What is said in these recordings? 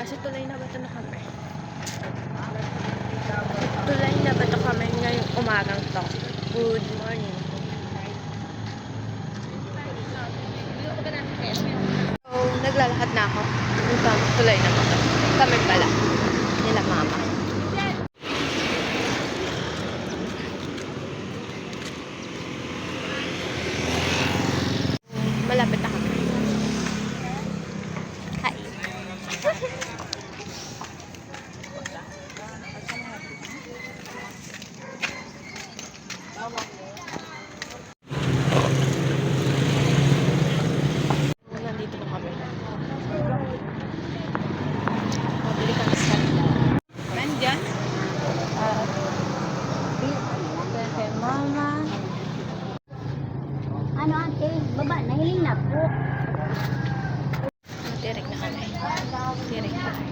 Kasi tulay na ba ito na kami? Tulay na ba ito kami ngayong umagang to? Good morning. So, naglalakad na ako. Tulay na ba ito? Kami pala. Nila mama. Malapit na kami. Hi. Nandito na kami. Mabili kami sa nandyan? Kay mama. Ano ate? Baba, nahiling na po. Direct na kami. Direct na kami.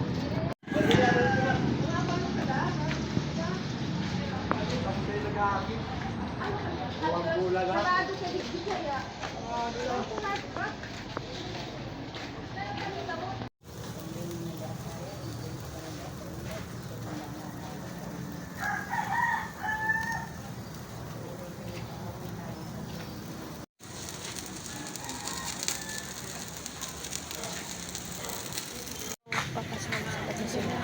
Papasama sa kanya sila.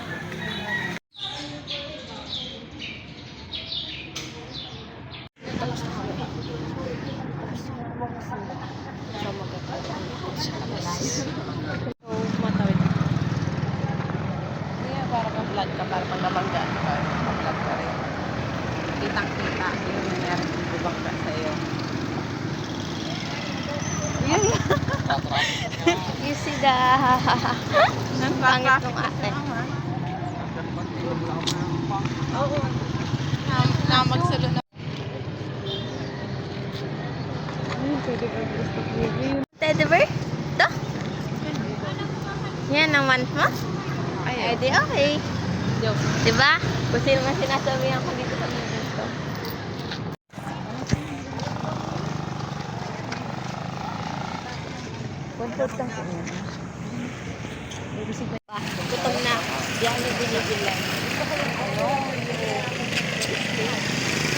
Tapos na kami. Tapos na kami sila. So, magkakaroon sa labas. So, matawid ako. Kaya para kang vlog ka, para pang nabanggaan ka, pang-vlog ka rin. Kitang-kita yung nangyari kung bubangga sa'yo. Yan na. You see the pangit ng ate. Oo. Na magsulo na. Teddy bear? Ito? Yan ang want mo? Ay, di okay. Joke. Diba? Kung sino man sinasabihan ko dito sa mundo ko. Gutom na ako. Di ako na binibilan. Gusto ko yung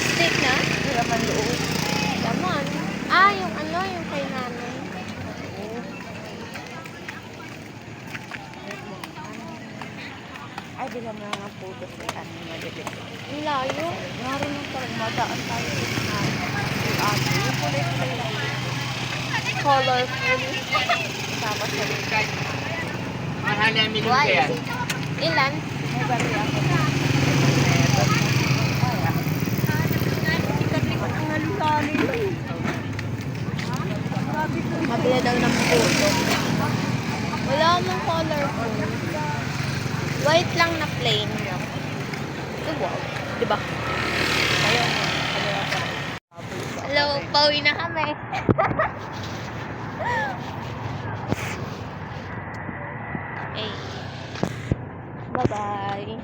steak na? Hiraman loob. Laman. Ah, yung yung kay nanay. Ay, bilang na nga po ito sa ating malibig. Ang layo. Naroon ng parang mataan tayo. Yung kulay-kulay lang. Colorful. Sama sa likod. Why? Ilan? May bari ako. Mabila daw ng puto. Wala namang colorful. White lang na plain. So, wow. Diba? Hello, pauwi na kami. Hey. Bye-bye.